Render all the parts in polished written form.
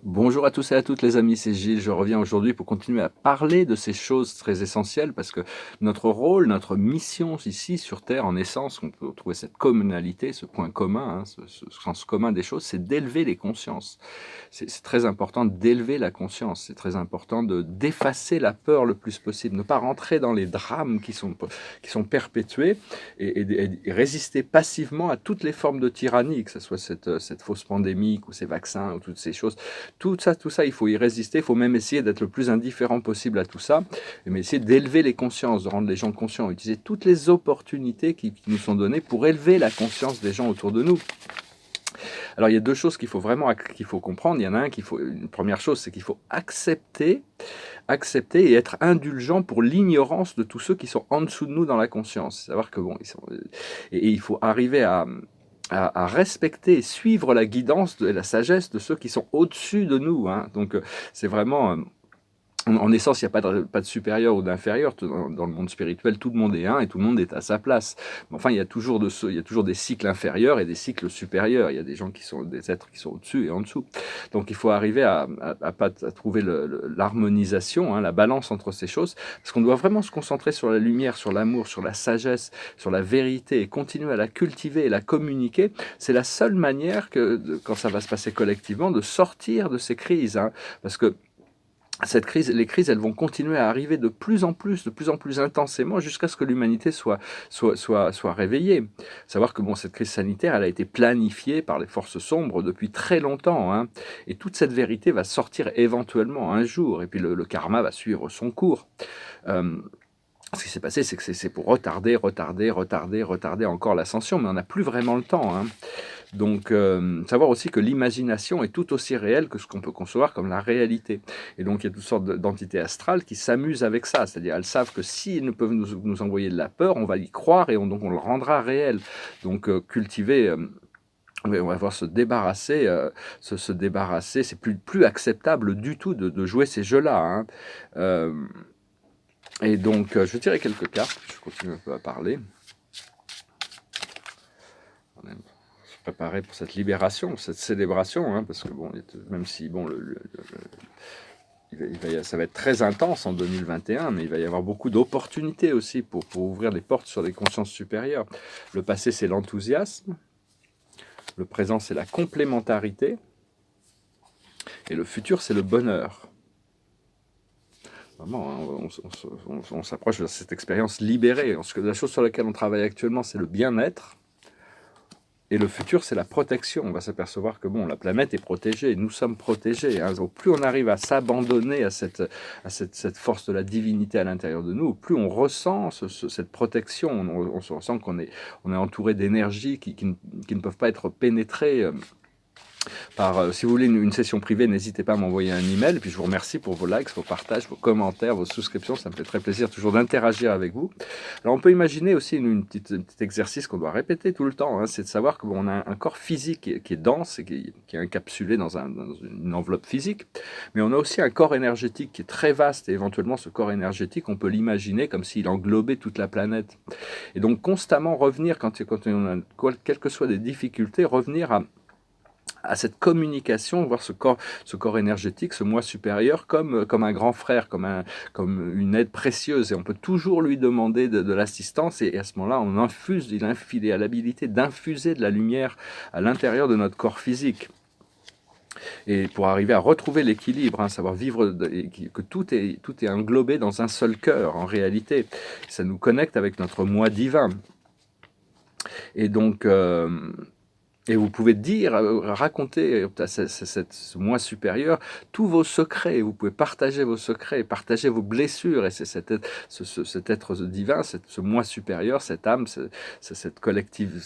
Bonjour à tous et à toutes les amis, c'est Gilles. Je reviens aujourd'hui pour continuer à parler de ces choses très essentielles parce que notre rôle, notre mission ici sur Terre, en essence, on peut trouver cette communalité, ce point commun, ce sens commun des choses, c'est d'élever les consciences. C'est très important d'élever la conscience, c'est très important d'effacer la peur le plus possible, ne pas rentrer dans les drames qui sont perpétués et résister passivement à toutes les formes de tyrannie, que ce soit cette fausse pandémie ou ces vaccins ou toutes ces choses. Tout ça, il faut y résister. Il faut même essayer d'être le plus indifférent possible à tout ça, mais essayer d'élever les consciences, de rendre les gens conscients, utiliser toutes les opportunités qui nous sont données pour élever la conscience des gens autour de nous. Alors, il y a deux choses qu'il faut comprendre. Il y en a une première chose, c'est qu'il faut accepter et être indulgent pour l'ignorance de tous ceux qui sont en dessous de nous dans la conscience. Savoir que bon, et il faut arriver à respecter et suivre la guidance et la sagesse de ceux qui sont au-dessus de nous. Hein. Donc, c'est vraiment en essence, il n'y a pas de supérieur ou d'inférieur. Dans le monde spirituel, tout le monde est un et tout le monde est à sa place. Mais enfin, il y a toujours des cycles inférieurs et des cycles supérieurs. Il y a des êtres qui sont au-dessus et en dessous. Donc, il faut arriver à trouver l'harmonisation, hein, la balance entre ces choses, parce qu'on doit vraiment se concentrer sur la lumière, sur l'amour, sur la sagesse, sur la vérité, et continuer à la cultiver et la communiquer. C'est la seule manière quand ça va se passer collectivement, de sortir de ces crises, hein, parce que les crises, elles vont continuer à arriver de plus en plus intensément, jusqu'à ce que l'humanité soit réveillée. Savoir que bon, cette crise sanitaire, elle a été planifiée par les forces sombres depuis très longtemps, hein, et toute cette vérité va sortir éventuellement un jour, et puis le karma va suivre son cours. Euh, Ce qui s'est passé, c'est que c'est pour retarder encore l'ascension, mais on n'a plus vraiment le temps, hein. Donc, savoir aussi que l'imagination est tout aussi réelle que ce qu'on peut concevoir comme la réalité. Et donc, il y a toutes sortes d'entités astrales qui s'amusent avec ça. C'est-à-dire, elles savent que s'ils ne peuvent nous envoyer de la peur, on va y croire et donc on le rendra réel. Donc, cultiver... on va devoir se débarrasser. C'est plus acceptable du tout de jouer ces jeux-là, hein. Euh, et donc, je vais tirer quelques cartes. Je continue un peu à parler. On est préparé pour cette libération, cette célébration, hein, parce que bon, même si bon, ça va être très intense en 2021, mais il va y avoir beaucoup d'opportunités aussi pour ouvrir les portes sur des consciences supérieures. Le passé, c'est l'enthousiasme, le présent, c'est la complémentarité, et le futur, c'est le bonheur. Vraiment, hein, on s'approche de cette expérience libérée. La chose sur laquelle on travaille actuellement, c'est le bien-être. Et le futur, c'est la protection. On va s'apercevoir que bon, la planète est protégée, nous sommes protégés. Hein. Donc, plus on arrive à s'abandonner à cette force de la divinité à l'intérieur de nous, plus on ressent cette protection. On se ressent on est entouré d'énergies qui ne peuvent pas être pénétrées. Si vous voulez une session privée, n'hésitez pas à m'envoyer un email. Puis je vous remercie pour vos likes, vos partages, vos commentaires, vos souscriptions. Ça me fait très plaisir toujours d'interagir avec vous. Alors on peut imaginer aussi un petit exercice qu'on doit répéter tout le temps. Hein, c'est de savoir qu'on a un corps physique qui est dense et qui est encapsulé dans une enveloppe physique. Mais on a aussi un corps énergétique qui est très vaste. Et éventuellement, ce corps énergétique, on peut l'imaginer comme s'il englobait toute la planète. Et donc constamment revenir, quand on a quelles que soient les difficultés, revenir à cette communication, voir ce corps énergétique, ce moi supérieur, comme un grand frère, comme une aide précieuse. Et on peut toujours lui demander de l'assistance. Et à ce moment-là, il a l'habilité d'infuser de la lumière à l'intérieur de notre corps physique. Et pour arriver à retrouver l'équilibre, hein, savoir vivre, que tout est englobé dans un seul cœur, en réalité. Ça nous connecte avec notre moi divin. Et donc... et vous pouvez raconter à ce moi supérieur tous vos secrets. Vous pouvez partager vos secrets, partager vos blessures. Et c'est cet être divin, ce moi supérieur, cette âme, cette collective.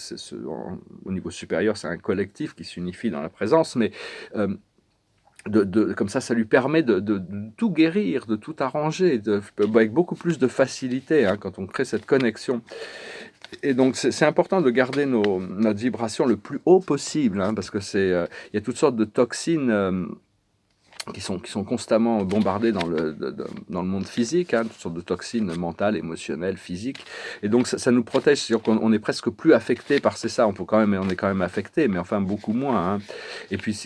Au niveau supérieur, c'est un collectif qui s'unifie dans la présence. Mais comme ça lui permet de tout guérir, de tout arranger, avec beaucoup plus de facilité, hein, quand on crée cette connexion. Et donc, c'est important de garder notre vibration le plus haut possible, hein, parce que il y a toutes sortes de toxines qui sont constamment bombardés dans le monde physique, hein, toutes sortes de toxines mentales, émotionnelles, physiques. Et donc ça nous protège, c'est-à-dire qu'on est presque plus affecté par ça. On est quand même affecté, mais enfin beaucoup moins. Hein. Et puis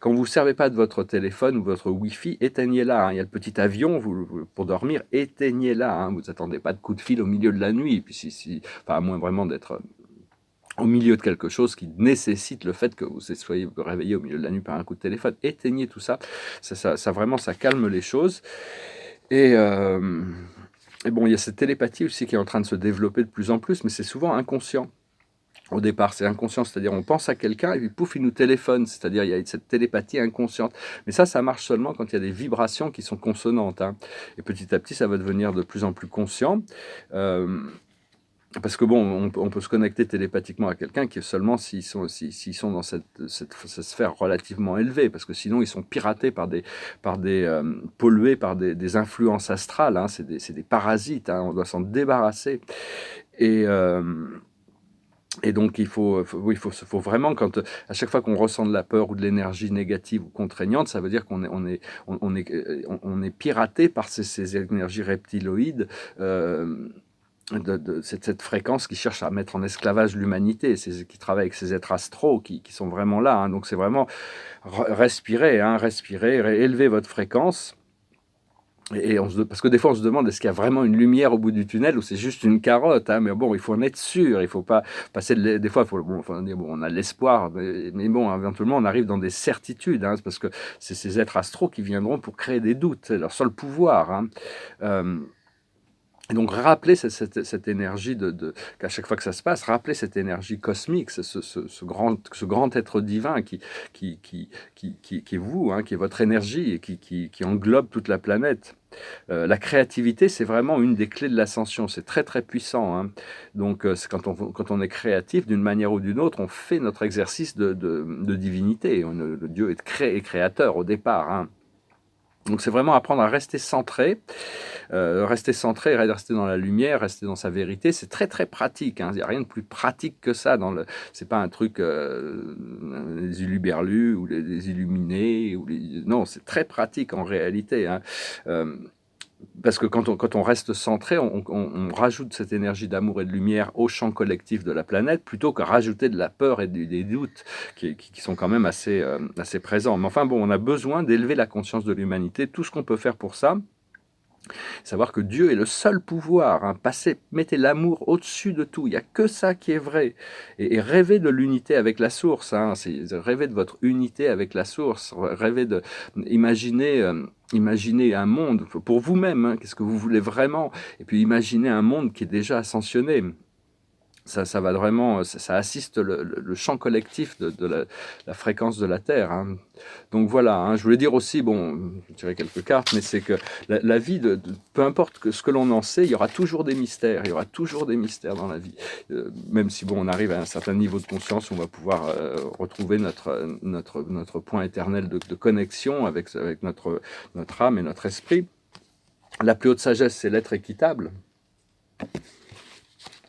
quand vous ne servez pas de votre téléphone ou votre Wi-Fi, éteignez-la. Hein. Il y a le petit avion pour dormir, éteignez-la. Hein. Vous n'attendez pas de coup de fil au milieu de la nuit. Et puis enfin, à moins vraiment d'être au milieu de quelque chose qui nécessite le fait que vous soyez réveillé au milieu de la nuit par un coup de téléphone. Éteignez tout ça. Ça vraiment, ça calme les choses. Et bon, il y a cette télépathie aussi qui est en train de se développer de plus en plus, mais c'est souvent inconscient. Au départ, c'est inconscient, c'est-à-dire on pense à quelqu'un et puis pouf, il nous téléphone, c'est-à-dire il y a cette télépathie inconsciente. Mais ça marche seulement quand il y a des vibrations qui sont consonantes. Hein. Et petit à petit, ça va devenir de plus en plus conscient. Parce que bon, on peut se connecter télépathiquement à quelqu'un qui est seulement s'ils sont dans cette sphère relativement élevée, parce que sinon ils sont piratés pollués par des influences astrales. Hein, c'est des parasites. Hein, on doit s'en débarrasser. Et donc il faut vraiment, à chaque fois qu'on ressent de la peur ou de l'énergie négative ou contraignante, ça veut dire qu'on est piraté par ces énergies reptiloïdes. Cette fréquence qui cherche à mettre en esclavage l'humanité, qui travaille avec ces êtres astraux qui sont vraiment là. Hein. Donc c'est vraiment respirer, élever votre fréquence. Parce que des fois on se demande est-ce qu'il y a vraiment une lumière au bout du tunnel ou c'est juste une carotte. Hein. Mais bon, il faut en être sûr, il ne faut pas passer des fois faut dire on a l'espoir, mais bon, éventuellement on arrive dans des certitudes. Hein, parce que c'est ces êtres astraux qui viendront pour créer des doutes, c'est leur seul pouvoir. Hein. Et donc, rappeler cette énergie qu'à chaque fois que ça se passe, rappeler cette énergie cosmique, ce grand être divin qui est vous, hein, qui est votre énergie et qui englobe toute la planète. La créativité, c'est vraiment une des clés de l'ascension. C'est très, très puissant. Hein. Donc, c'est quand on est créatif, d'une manière ou d'une autre, on fait notre exercice de divinité. Le Dieu est créateur au départ. Hein. Donc, c'est vraiment apprendre à rester centré. Rester dans la lumière, rester dans sa vérité, c'est très très pratique. Hein. Il n'y a rien de plus pratique que ça. C'est pas un truc des uluberlus ou des illuminés. Non, c'est très pratique en réalité. Hein. Parce que quand on reste centré, on rajoute cette énergie d'amour et de lumière au champ collectif de la planète, plutôt que rajouter de la peur et des doutes qui sont quand même assez présents. Mais enfin bon, on a besoin d'élever la conscience de l'humanité. Tout ce qu'on peut faire pour ça, savoir que Dieu est le seul pouvoir. Hein. Mettez l'amour au-dessus de tout. Il n'y a que ça qui est vrai. Et rêvez de l'unité avec la source. Hein. Rêvez de votre unité avec la source. Rêvez imaginez un monde pour vous-même. Hein. Qu'est-ce que vous voulez vraiment? Et puis imaginez un monde qui est déjà ascensionné. Ça va vraiment, ça assiste le champ collectif de la fréquence de la Terre. Hein. Donc voilà, hein, je voulais dire aussi, bon, je tirais quelques cartes, mais c'est que la vie, peu importe ce que l'on en sait, il y aura toujours des mystères, il y aura toujours des mystères dans la vie. Même si bon, on arrive à un certain niveau de conscience, on va pouvoir retrouver notre point éternel de connexion avec notre âme et notre esprit. La plus haute sagesse, c'est l'être équitable.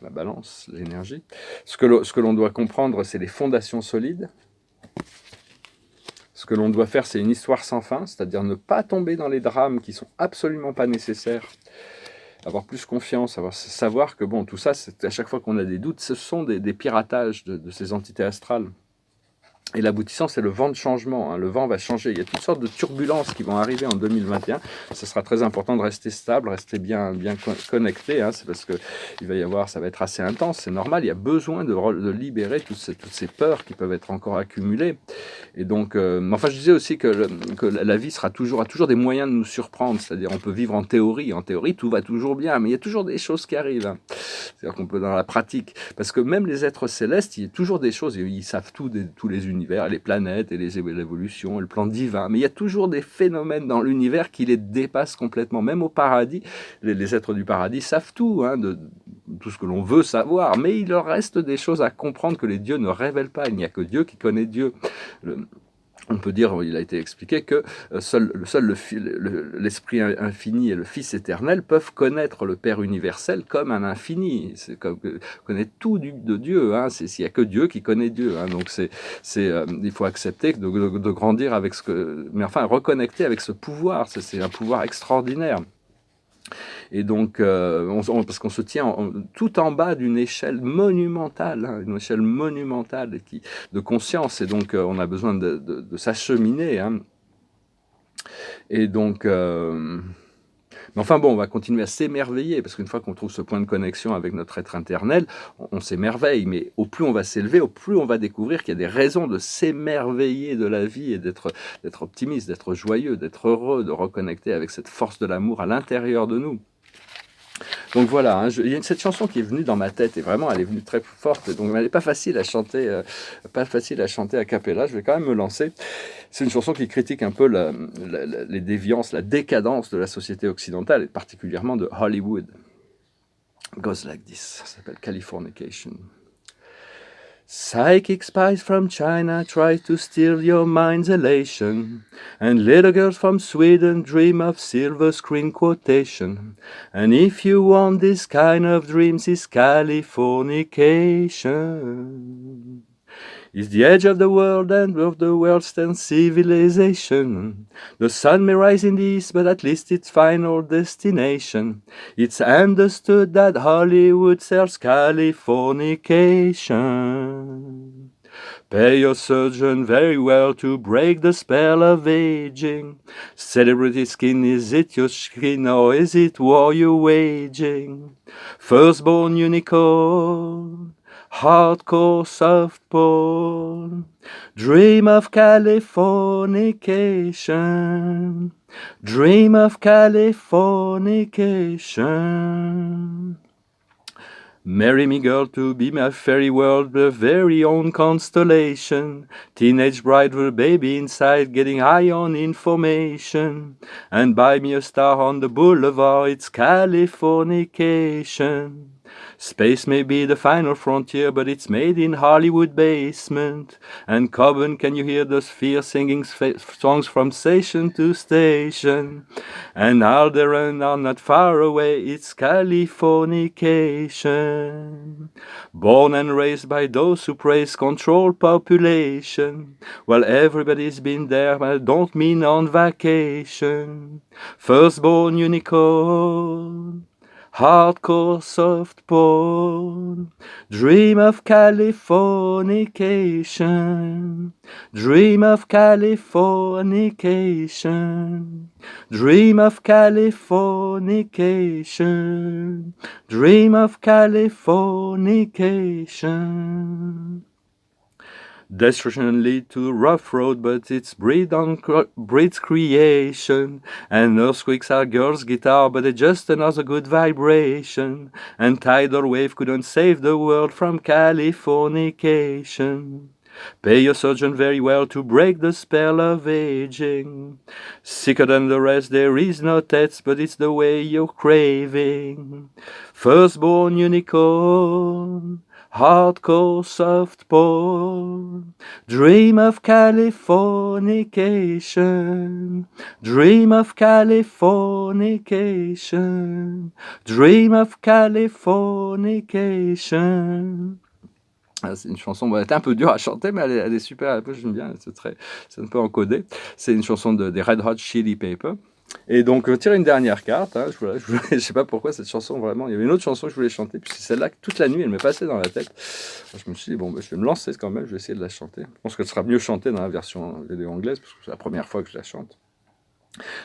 La balance, l'énergie. Ce que l'on doit comprendre, c'est les fondations solides. Ce que l'on doit faire, c'est une histoire sans fin, c'est-à-dire ne pas tomber dans les drames qui sont absolument pas nécessaires. Avoir plus confiance, savoir que bon, tout ça, c'est à chaque fois qu'on a des doutes, ce sont des piratages de ces entités astrales. Et l'aboutissant, c'est le vent de changement. Hein. Le vent va changer. Il y a toutes sortes de turbulences qui vont arriver en 2021. Ce sera très important de rester stable, rester bien connecté. Hein. C'est parce que ça va être assez intense. C'est normal. Il y a besoin de libérer toutes ces peurs qui peuvent être encore accumulées. Et donc, enfin, je disais aussi que la vie a toujours des moyens de nous surprendre. C'est-à-dire, on peut vivre en théorie. En théorie, tout va toujours bien, mais il y a toujours des choses qui arrivent. Hein. C'est-à-dire qu'on peut dans la pratique, parce que même les êtres célestes, il y a toujours des choses. Ils savent tout de tous les univers, les planètes et l'évolution, et le plan divin. Mais il y a toujours des phénomènes dans l'univers qui les dépassent complètement. Même au paradis, les êtres du paradis savent tout, hein, de tout ce que l'on veut savoir. Mais il leur reste des choses à comprendre que les dieux ne révèlent pas. Il n'y a que Dieu qui connaît Dieu. on peut dire, il a été expliqué que seul l'Esprit infini et le Fils éternel peuvent connaître le Père universel comme un infini. C'est comme connaître tout de Dieu. Hein. Il n'y a que Dieu qui connaît Dieu. Hein. Donc il faut accepter de grandir avec mais enfin reconnecter avec ce pouvoir. C'est un pouvoir extraordinaire. Et donc, parce qu'on se tient tout en bas d'une échelle monumentale, hein, une échelle monumentale de conscience, et donc on a besoin de s'acheminer. Hein. Et donc, mais enfin bon, on va continuer à s'émerveiller, parce qu'une fois qu'on trouve ce point de connexion avec notre être interne, on s'émerveille, mais au plus on va s'élever, au plus on va découvrir qu'il y a des raisons de s'émerveiller de la vie et d'être optimiste, d'être joyeux, d'être heureux, de reconnecter avec cette force de l'amour à l'intérieur de nous. Donc voilà, hein, il y a cette chanson qui est venue dans ma tête, et vraiment elle est venue très forte, donc elle n'est pas facile à chanter, a cappella. Je vais quand même me lancer. C'est une chanson qui critique un peu les déviances, la décadence de la société occidentale, et particulièrement de Hollywood. It goes like this, ça s'appelle Californication. Psychic spies from China try to steal your mind's elation, and little girls from Sweden dream of silver screen quotation. And if you want this kind of dreams, it's Californication. It's the edge of the world, and of the world stands civilization. The sun may rise in the east, but at least its final destination. It's understood that Hollywood sells Californication. Pay your surgeon very well to break the spell of aging. Celebrity skin, is it your skin or is it war you're waging? Firstborn unicorn, hardcore soft porn. Dream of Californication. Dream of Californication. Marry me, girl, to be my fairy world, the very own constellation. Teenage bride with a baby inside, getting high on information. And buy me a star on the boulevard, it's Californication. Space may be the final frontier, but it's made in Hollywood basement. And Coben, can you hear the sphere singing songs from station to station? And Alderan are not far away, it's Californication. Born and raised by those who praise controlled population. Well, everybody's been there, but I don't mean on vacation. Firstborn unicorn. Hardcore soft porn. Dream of Californication. Dream of Californication. Dream of Californication. Dream of Californication. Destruction lead to rough road, but it's breeds creation. And earthquakes are girls' guitar, but they're just another good vibration. And tidal wave couldn't save the world from Californication. Pay your surgeon very well to break the spell of aging. Sicker than the rest, there is no test, but it's the way you're craving. Firstborn unicorn. Hardcore soft porn. Dream of Californication. Dream of Californication. Dream of Californication. C'est une chanson, elle est un peu dure à chanter, mais elle est super, j'aime bien, c'est un peu encodé. C'est une chanson des Red Hot Chili Peppers. Et donc, tire une dernière carte. Hein, je sais pas pourquoi cette chanson, vraiment. Il y avait une autre chanson que je voulais chanter, puis c'est celle-là que toute la nuit, elle m'est passée dans la tête. Je me suis dit, bon, je vais me lancer quand même, je vais essayer de la chanter. Je pense qu'elle sera mieux chantée dans la version vidéo anglaise, parce que c'est la première fois que je la chante.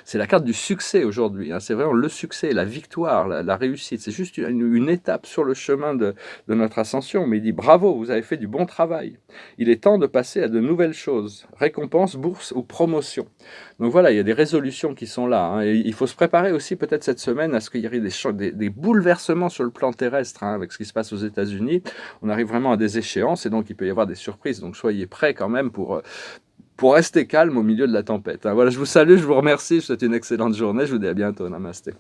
C'est la carte du succès aujourd'hui. Hein. C'est vraiment le succès, la victoire, la réussite. C'est juste une étape sur le chemin de notre ascension. Mais il dit bravo, vous avez fait du bon travail. Il est temps de passer à de nouvelles choses. Récompense, bourse ou promotion. Donc voilà, il y a des résolutions qui sont là. Hein. Et il faut se préparer aussi peut-être cette semaine à ce qu'il y ait des bouleversements sur le plan terrestre hein, avec ce qui se passe aux États-Unis. On arrive vraiment à des échéances et donc il peut y avoir des surprises. Donc soyez prêts quand même pour rester calme au milieu de la tempête. Voilà, je vous salue, je vous remercie, je vous souhaite une excellente journée, je vous dis à bientôt, namasté.